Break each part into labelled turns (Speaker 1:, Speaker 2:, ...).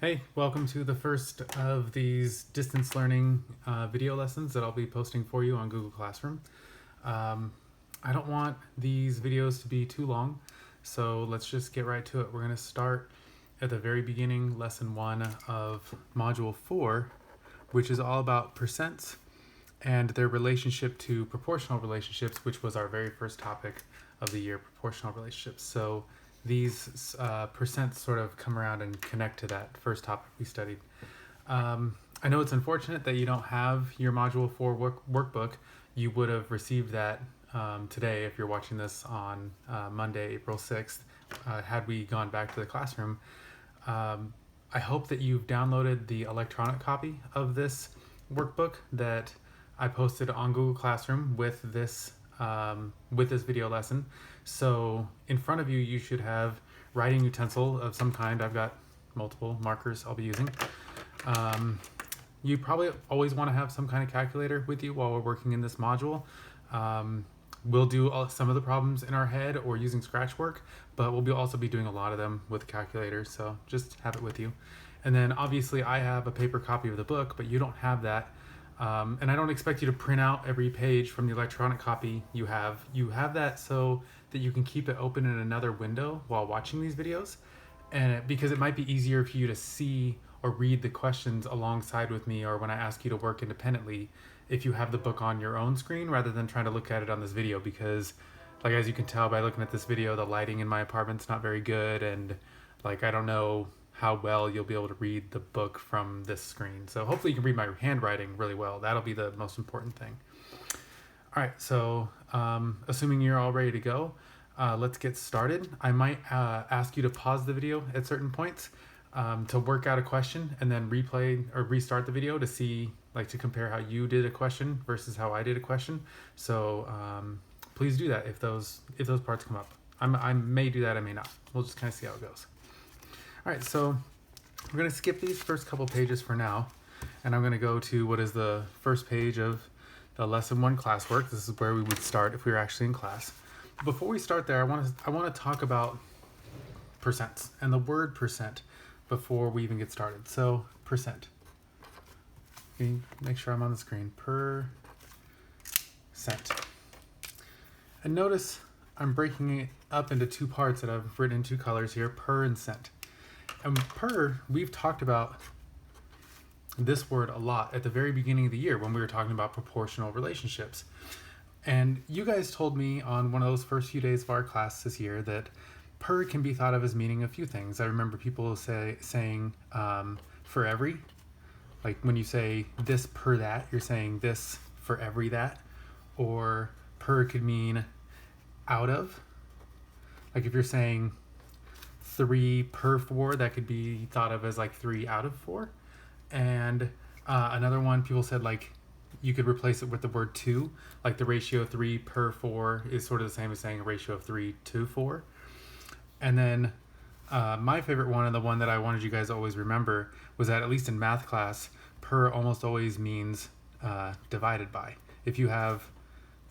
Speaker 1: Hey, welcome to the first of these distance learning video lessons that I'll be posting for you on Google Classroom. I don't want these videos to be too long, so let's just get right to it. We're going to start at the very beginning, lesson 1 of module 4, which is all about percents and their relationship to proportional relationships, which was our very first topic of the year, proportional relationships. So these percents sort of come around and connect to that first topic we studied. I know it's unfortunate that you don't have your Module 4 workbook. You would have received that today if you're watching this on Monday, April 6th, had we gone back to the classroom. I hope that you've downloaded the electronic copy of this workbook that I posted on Google Classroom with this video lesson. So in front of you, you should have writing utensil of some kind. I've got multiple markers I'll be using. You probably always want to have some kind of calculator with you while we're working in this module. We'll do some of the problems in our head or using scratch work, but we'll also be doing a lot of them with a calculator, so just have it with you. And then obviously I have a paper copy of the book, but you don't have that. And I don't expect you to print out every page from the electronic copy you have. You have that so that you can keep it open in another window while watching these videos, and because it might be easier for you to see or read the questions alongside with me, or when I ask you to work independently, if you have the book on your own screen rather than trying to look at it on this video, because like as you can tell by looking at this video, the lighting in my apartment's not very good, and like I don't know how well you'll be able to read the book from this screen. So hopefully you can read my handwriting really well. That'll be the most important thing. All right, so assuming you're all ready to go, let's get started. I might ask you to pause the video at certain points to work out a question and then replay or restart the video to see, like, to compare how you did a question versus how I did a question. So please do that if those parts come up. I may do that, I may not. We'll just kind of see how it goes. All right, so we're going to skip these first couple pages for now, and I'm going to go to what is the first page of the lesson 1 classwork. This is where we would start if we were actually in class. Before we start there, I want to talk about percents and the word percent before we even get started. So percent. Make sure I'm on the screen. Percent. And notice I'm breaking it up into two parts that I've written in two colors here, per and cent. And per, we've talked about this word a lot at the very beginning of the year when we were talking about proportional relationships. And you guys told me on one of those first few days of our class this year that per can be thought of as meaning a few things. I remember people saying for every. Like when you say this per that, you're saying this for every that. Or per could mean out of. Like if you're saying 3 per 4, that could be thought of as like 3 out of 4. And another one, people said like you could replace it with the word 2, like the ratio 3 per 4 is sort of the same as saying a ratio of 3 to 4. And then my favorite one, and the one that I wanted you guys to always remember, was that at least in math class, per almost always means divided by. If you have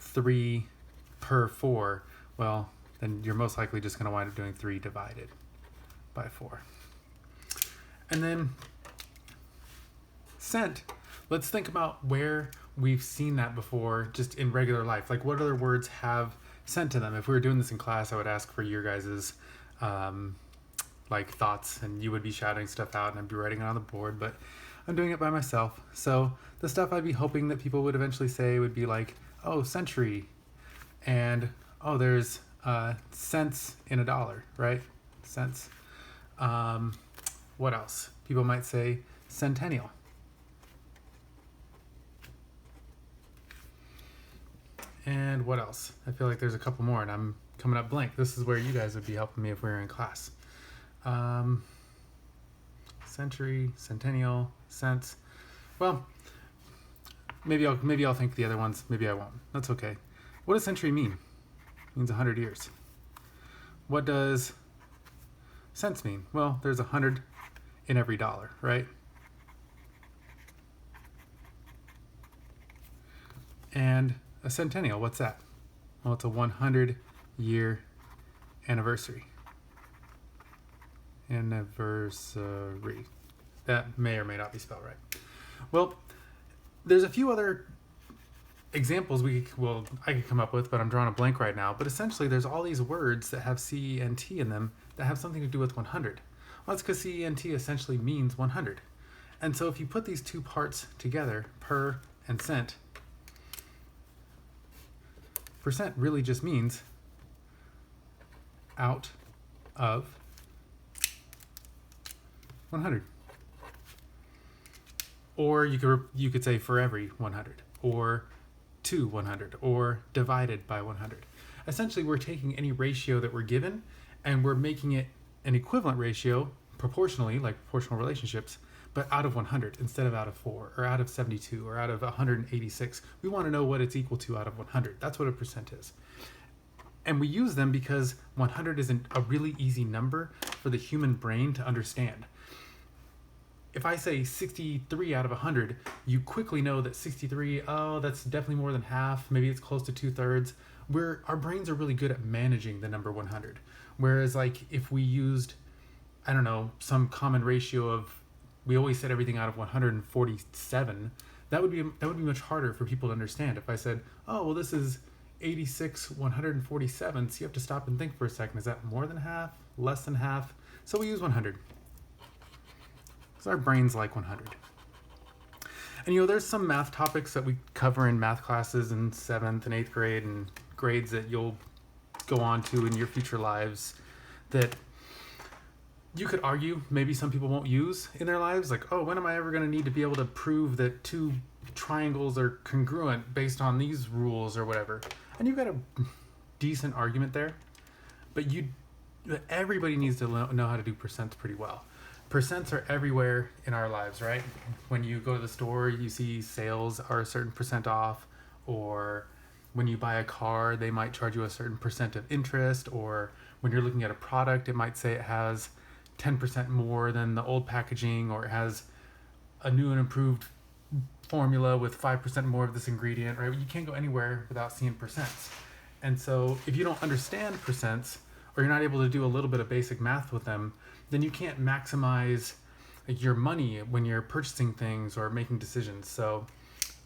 Speaker 1: 3 per 4, well, then you're most likely just going to wind up doing 3 divided by 4. And then cent. Let's think about where we've seen that before just in regular life. Like what other words have cent to them? If we were doing this in class, I would ask for your guys's like thoughts, and you would be shouting stuff out and I'd be writing it on the board, but I'm doing it by myself. So the stuff I'd be hoping that people would eventually say would be like, oh, century, and oh, there's cents in a dollar, right? Cents. What else? People might say centennial. And what else? I feel like there's a couple more and I'm coming up blank. This is where you guys would be helping me if we were in class. Century, centennial, cents. Well, maybe I'll think the other ones. Maybe I won't. That's okay. What does century mean? It means 100 years. What does cents mean? Well, there's 100 in every dollar, right? And a centennial, what's that? Well, it's a 100-year anniversary. Anniversary. That may or may not be spelled right. Well, there's a few other examples I could come up with, but I'm drawing a blank right now. But essentially, there's all these words that have CENT in them that have something to do with 100. Well, that's because CENT essentially means 100. And so if you put these two parts together, per and cent, percent really just means out of 100. Or you could say for every 100, or to 100, or divided by 100. Essentially, we're taking any ratio that we're given and we're making it an equivalent ratio proportionally, like proportional relationships, but out of 100 instead of out of 4, or out of 72, or out of 186. We want to know what it's equal to out of 100. That's what a percent is. And we use them because 100 is a really easy number for the human brain to understand. If I say 63 out of 100, you quickly know that 63, that's definitely more than half. Maybe it's close to 2/3. Our brains are really good at managing the number 100. Whereas like if we used, I don't know, some common ratio of, we always said everything out of 147, that would be much harder for people to understand. If I said, oh, well, this is 86 147, so you have to stop and think for a second. Is that more than half? Less than half? So we use 100. Because our brains like 100. And there's some math topics that we cover in math classes in 7th and 8th grade and grades that you'll go on to in your future lives that you could argue maybe some people won't use in their lives. Like, oh, when am I ever going to need to be able to prove that two triangles are congruent based on these rules or whatever? And you've got a decent argument there. But everybody needs to know how to do percents pretty well. Percents are everywhere in our lives, right? When you go to the store, you see sales are a certain percent off, or when you buy a car, they might charge you a certain percent of interest, or when you're looking at a product, it might say it has 10% more than the old packaging, or it has a new and improved formula with 5% more of this ingredient, right? You can't go anywhere without seeing percents. And so if you don't understand percents, or you're not able to do a little bit of basic math with them, then you can't maximize your money when you're purchasing things or making decisions. So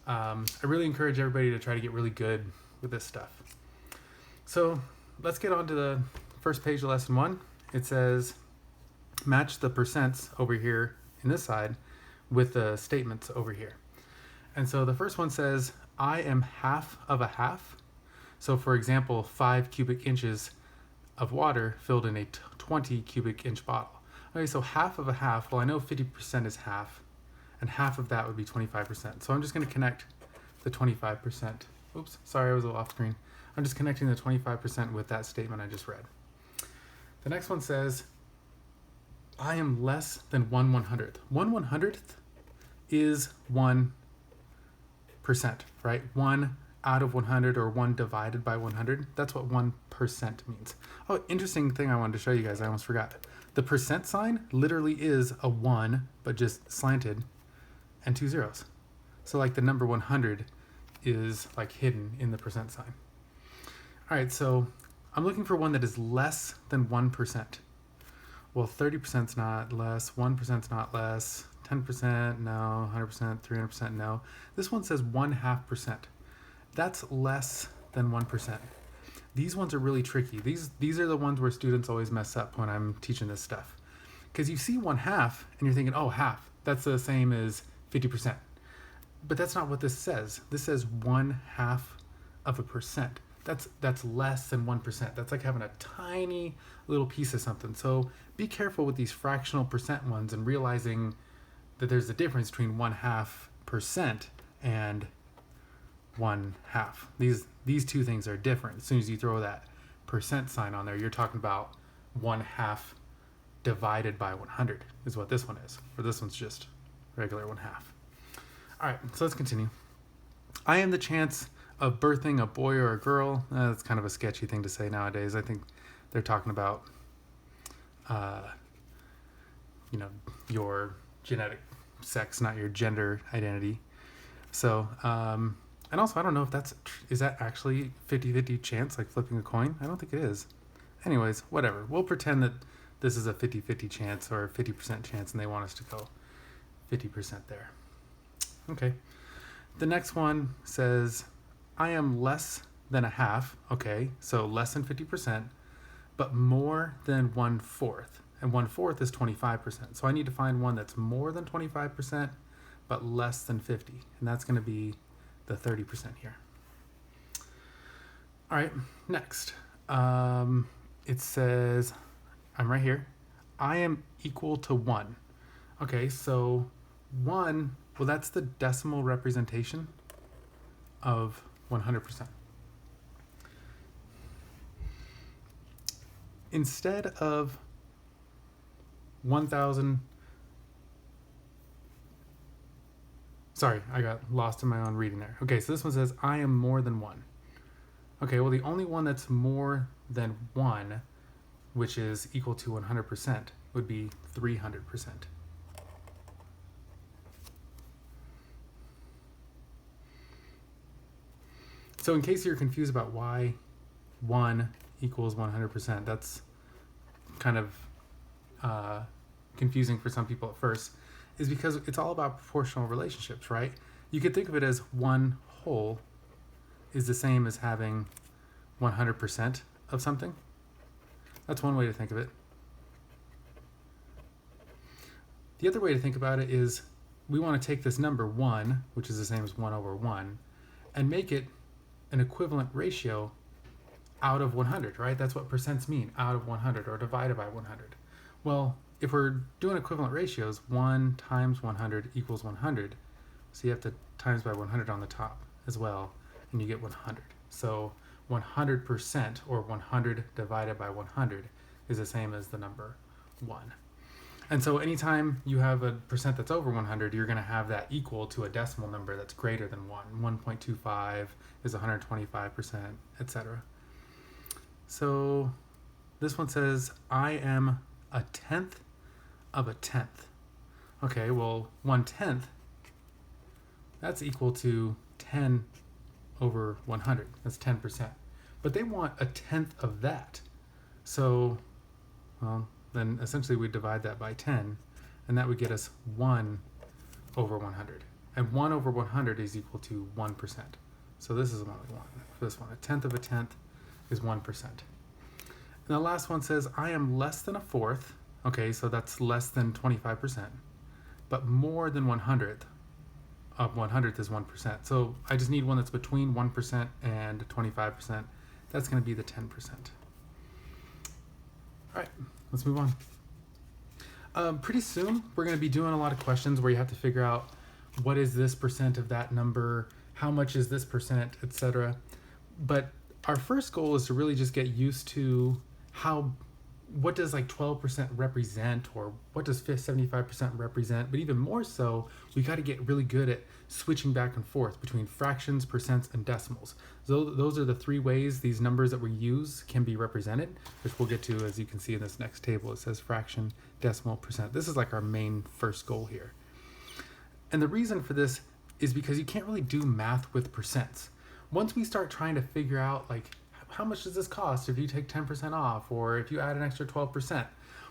Speaker 1: I really encourage everybody to try to get really good with this stuff. So let's get on to the first page of lesson 1. It says, match the percents over here in this side with the statements over here. And so the first one says, I am half of a half. So for example, 5 cubic inches of water filled in a 20 cubic inch bottle. Okay, so half of a half, well, I know 50% is half, and half of that would be 25%. So I'm just going to connect the 25%. Oops, sorry, I was a little off screen. I'm just connecting the 25% with that statement I just read. The next one says, I am less than 1/100th. 1/100th is 1%, right? 1 out of 100, or 1 divided by 100. That's what 1% means. Oh, interesting thing I wanted to show you guys. I almost forgot. The percent sign literally is a 1, but just slanted, and 2 zeros. So like the number 100 is like hidden in the percent sign. All right, so I'm looking for one that is less than 1%. Well, 30% is not less, 1% is not less, 10% no, 100%, 300% no. This one says 1/2%. That's less than 1%. These ones are really tricky. These are the ones where students always mess up when I'm teaching this stuff. Because you see 1/2 and you're thinking, oh, half. That's the same as 50%. But that's not what this says. This says 1/2%. That's less than 1%. That's like having a tiny little piece of something. So be careful with these fractional percent ones and realizing that there's a difference between 1/2% and 1/2. These two things are different. As soon as you throw that percent sign on there, you're talking about 1/2 divided by 100 is what this one is. Or this one's just regular 1/2. All right, so let's continue. I am the chance of birthing a boy or a girl. That's kind of a sketchy thing to say nowadays. I think they're talking about, your genetic sex, not your gender identity. So, and also, I don't know if is that actually 50-50 chance, like flipping a coin? I don't think it is. Anyways, whatever. We'll pretend that this is a 50-50 chance or a 50% chance and they want us to go 50% there. Okay. The next one says, I am less than a half. Okay, so less than 50%, but more than 1/4. And 1/4 is 25%. So I need to find one that's more than 25%, but less than 50. And that's going to be the 30% here. All right, next. It says, I'm right here. I am equal to 1. Okay, so 1, well, that's the decimal representation of 100%. Instead of 1,000, sorry, I got lost in my own reading there. Okay, so this one says, I am more than 1. Okay, well, the only one that's more than 1, which is equal to 100%, would be 300%. So in case you're confused about why 1 equals 100%, that's kind of confusing for some people at first, is because it's all about proportional relationships, right? You could think of it as 1 whole is the same as having 100% of something. That's one way to think of it. The other way to think about it is we want to take this number 1, which is the same as 1/1, and make it an equivalent ratio out of 100, right? That's what percents mean, out of 100 or divided by 100. Well, if we're doing equivalent ratios, 1 times 100 equals 100. So you have to times by 100 on the top as well, and you get 100. So 100% or 100 divided by 100 is the same as the number 1. And so anytime you have a percent that's over 100, you're going to have that equal to a decimal number that's greater than 1. 1.25 is 125%, etc. So this one says, I am a tenth of a tenth. Okay, well, 1/10, that's equal to 10 over 100. That's 10%. But they want a tenth of that. So, well, then essentially we divide that by 10, and that would get us 1 over 100. And 1 over 100 is equal to 1%. So this is the one we want. For this one, a tenth of a tenth is 1%. And the last one says, I am less than a fourth. Okay, so that's less than 25%, but more than 100th. Of 100th is 1%. So I just need one that's between 1% and 25%. That's going to be the 10%. All right, let's move on. Pretty soon, we're going to be doing a lot of questions where you have to figure out what is this percent of that number, how much is this percent, etc. But our first goal is to really just get used to what does like 12% represent, or what does 75% represent. But even more so, we got to get really good at switching back and forth between fractions, percents, and decimals. So those are the 3 ways these numbers that we use can be represented, which we'll get to as you can see in this next table. It says fraction, decimal, percent. This is like our main first goal here. And the reason for this is because you can't really do math with percents. Once we start trying to figure out like, how much does this cost if you take 10% off, or if you add an extra 12%?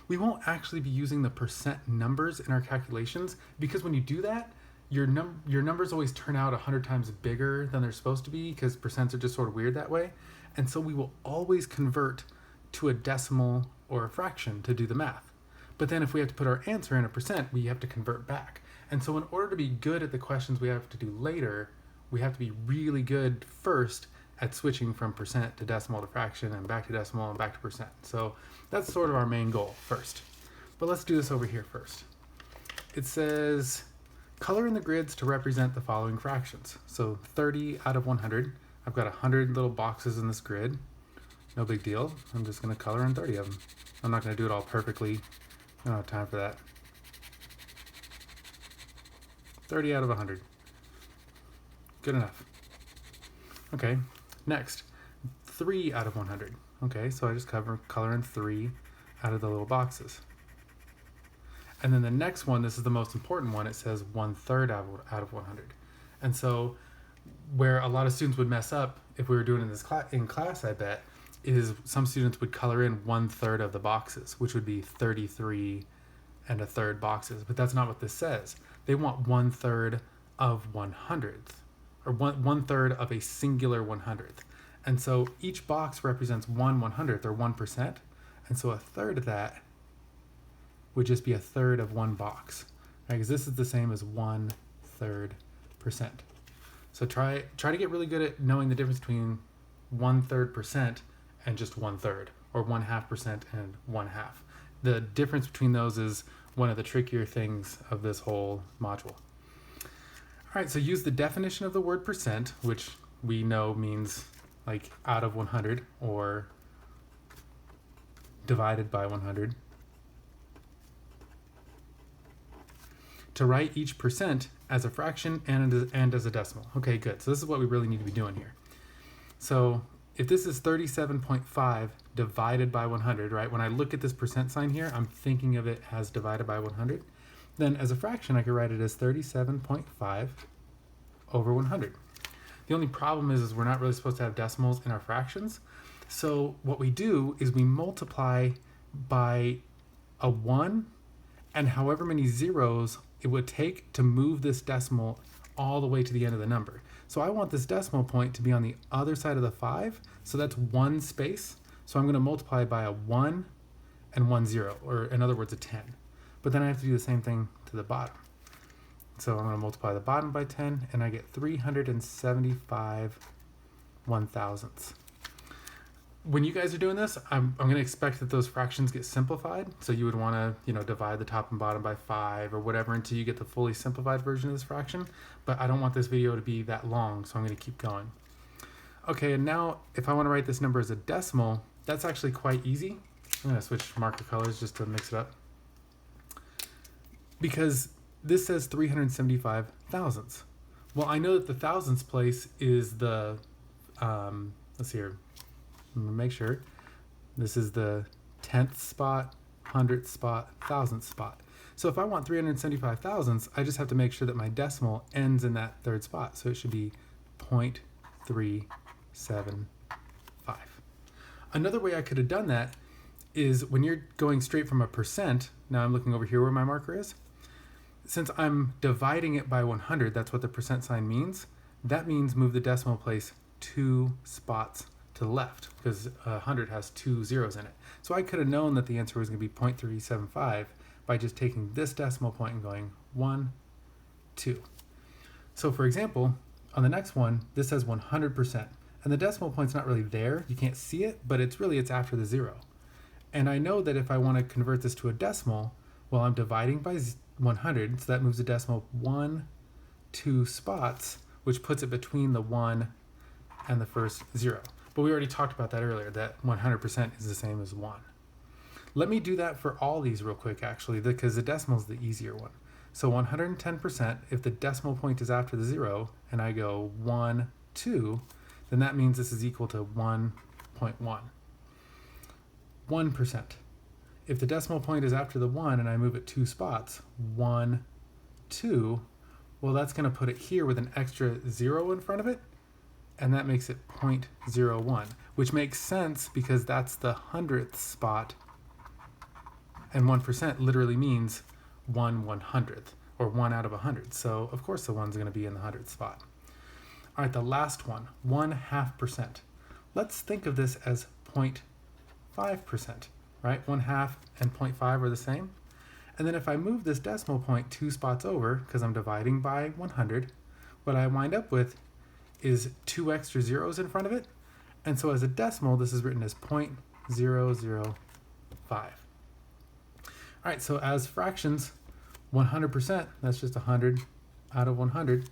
Speaker 1: We won't actually be using the percent numbers in our calculations, because when you do that, your numbers always turn out 100 times bigger than they're supposed to be, because percents are just sort of weird that way. And so we will always convert to a decimal or a fraction to do the math. But then if we have to put our answer in a percent, we have to convert back. And so in order to be good at the questions we have to do later, we have to be really good first at switching from percent to decimal to fraction and back to decimal and back to percent. So that's sort of our main goal first. But let's do this over here first. It says, color in the grids to represent the following fractions. So 30 out of 100. I've got 100 little boxes in this grid. No big deal. I'm just going to color in 30 of them. I'm not going to do it all perfectly. I don't have time for that. 30 out of 100. Good enough. Okay. Next, 3 out of 100. Okay, so I just color in 3 out of the little boxes. And then the next one, this is the most important one, it says 1/3 out of 100. And so where a lot of students would mess up if we were doing this in class, I bet, is some students would color in 1/3 of the boxes, which would be 33 and a third boxes, but that's not what this says. They want 1/3 of 100th, or one third of a singular 100th. And so each box represents 1/100th, or 1%. And so a third of that would just be a third of one box, right? Because this is the same as 1/3%. So try to get really good at knowing the difference between 1/3% and just 1/3, or 1/2% and 1/2. The difference between those is one of the trickier things of this whole module. All right, so use the definition of the word percent, which we know means like out of 100 or divided by 100, to write each percent as a fraction and as a decimal. Okay, good. So this is what we really need to be doing here. So if this is 37.5 divided by 100, right? When I look at this percent sign here, I'm thinking of it as divided by 100. Then as a fraction, I could write it as 37.5 over 100. The only problem is we're not really supposed to have decimals in our fractions. So what we do is we multiply by a 1 and however many zeros it would take to move this decimal all the way to the end of the number. So I want this decimal point to be on the other side of the 5, so that's one space. So I'm going to multiply by a 1 and 1 0, or in other words, a 10. But then I have to do the same thing to the bottom. So I'm going to multiply the bottom by 10, and I get 375 1/1000ths. When you guys are doing this, I'm going to expect that those fractions get simplified. So you would want to, divide the top and bottom by 5 or whatever until you get the fully simplified version of this fraction. But I don't want this video to be that long, so I'm going to keep going. Okay, and now if I want to write this number as a decimal, that's actually quite easy. I'm going to switch marker colors just to mix it up. Because this says 375 thousandths. Well, I know that the thousandths place is the, let's see here. I'm gonna make sure this is the 10th spot, 100th spot, 1000th spot. So if I want 375 thousandths, I just have to make sure that my decimal ends in that third spot. So it should be 0.375. Another way I could have done that is when you're going straight from a percent, now I'm looking over here where my marker is. Since I'm dividing it by 100, that's what the percent sign means. That means move the decimal place 2 spots to the left, because 100 has 2 zeros in it. So I could have known that the answer was going to be 0.375 by just taking this decimal point and going 1, 2. So for example, on the next one, this says 100%, and the decimal point's not really there. You can't see it, but it's after the 0. And I know that if I want to convert this to a decimal, well, I'm dividing by 100, so that moves the decimal 1, 2 spots, which puts it between the 1 and the first 0. But we already talked about that earlier, that 100% is the same as 1. Let me do that for all these real quick, actually, because the decimal is the easier one. So 110%, if the decimal point is after the 0, and I go 1, 2, then that means this is equal to 1.1. 1%. If the decimal point is after the 1 and I move it 2 spots, 1, 2, well, that's going to put it here with an extra 0 in front of it. And that makes it 0.01, which makes sense because that's the 100th spot, and 1% literally means 1/100th, or 1 out of 100. So of course the 1's going to be in the 100th spot. All right, the last one, 1/2%. Let's think of this as 0.5%, right? 1/2 and 0.5 are the same. And then if I move this decimal point 2 spots over, because I'm dividing by 100, what I wind up with is 2 extra zeros in front of it. And so as a decimal, this is written as 0.005. All right, so as fractions, 100%, that's just 100 out of 100.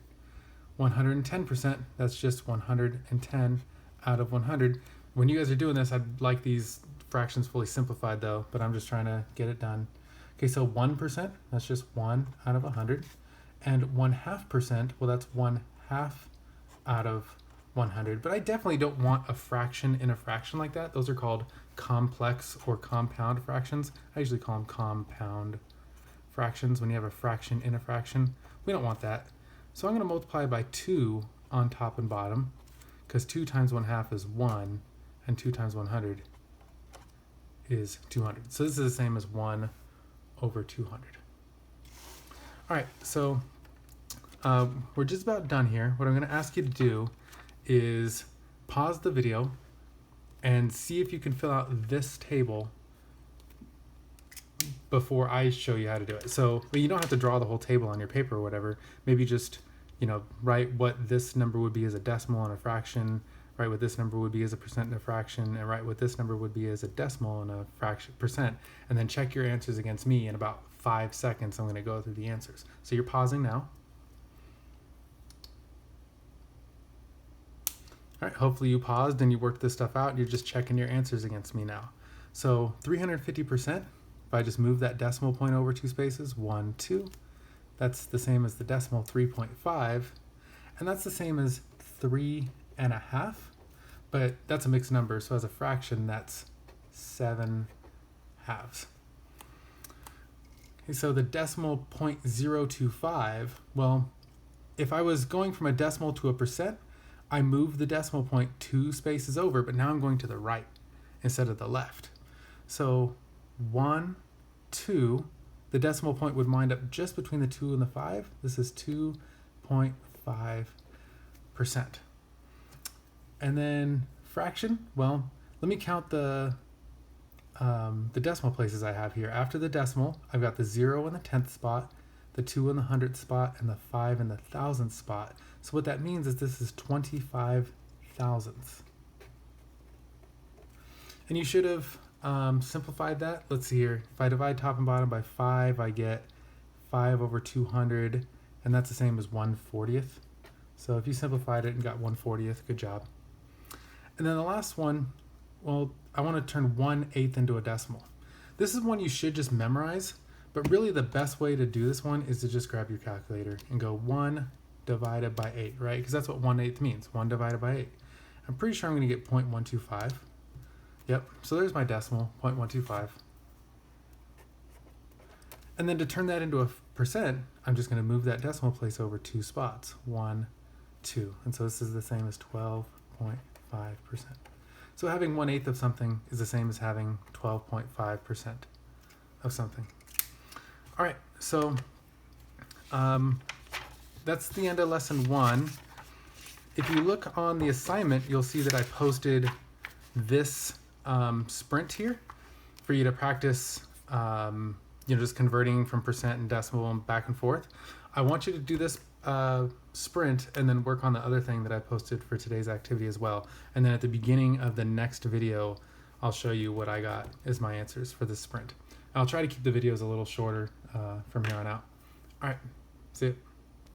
Speaker 1: 110%, that's just 110 out of 100. When you guys are doing this, I'd like these fractions fully simplified though, but I'm just trying to get it done. Okay, so 1%, that's just 1 out of 100. And 1/2%, well, that's 1/2 out of 100. But I definitely don't want a fraction in a fraction like that. Those are called complex or compound fractions. I usually call them compound fractions when you have a fraction in a fraction. We don't want that. So I'm going to multiply by 2 on top and bottom, because 2 times 1/2 is 1, and 2 times 100 is 200. So this is the same as 1 over 200. All right, so we're just about done here. What I'm going to ask you to do is pause the video and see if you can fill out this table before I show you how to do it. So you don't have to draw the whole table on your paper or whatever. Maybe just, write what this number would be as a decimal and a fraction, write what this number would be as a percent and a fraction, and write what this number would be as a decimal and a fraction percent, and then check your answers against me. In about 5 seconds, I'm going to go through the answers. So you're pausing now. All right, hopefully you paused and you worked this stuff out. You're just checking your answers against me now. So 350%, if I just move that decimal point over 2 spaces, 1, 2, that's the same as the decimal 3.5, and that's the same as 3.5, but that's a mixed number, so as a fraction, that's 7 halves. Okay, so the decimal 0.025, well, if I was going from a decimal to a percent, I moved the decimal point 2 spaces over, but now I'm going to the right instead of the left. So 1, 2, the decimal point would wind up just between the 2 and the 5. This is 2.5%. And then fraction, well, let me count the decimal places I have here. After the decimal, I've got the 0 in the 10th spot, the 2 in the 100th spot, and the 5 in the 1000th spot. So what that means is this is 25 thousandths. And you should have simplified that. Let's see here. If I divide top and bottom by 5, I get 5 over 200, and that's the same as 1/40th. So if you simplified it and got 1/40th, good job. And then the last one, well, I want to turn 1/8 into a decimal. This is one you should just memorize, but really the best way to do this one is to just grab your calculator and go 1 divided by 8, right? Because that's what 1/8 means, 1 divided by 8. I'm pretty sure I'm going to get 0.125. Yep, so there's my decimal, 0.125. And then to turn that into a percent, I'm just going to move that decimal place over 2 spots, 1, 2. And so this is the same as 12.5%. So having 1/8 of something is the same as having 12.5% of something. All right, so that's the end of lesson 1. If you look on the assignment, you'll see that I posted this sprint here for you to practice, just converting from percent and decimal and back and forth. I want you to do this sprint and then work on the other thing that I posted for today's activity as well. And then at the beginning of the next video, I'll show you what I got as my answers for this sprint. I'll try to keep the videos a little shorter from here on out. All right, see you.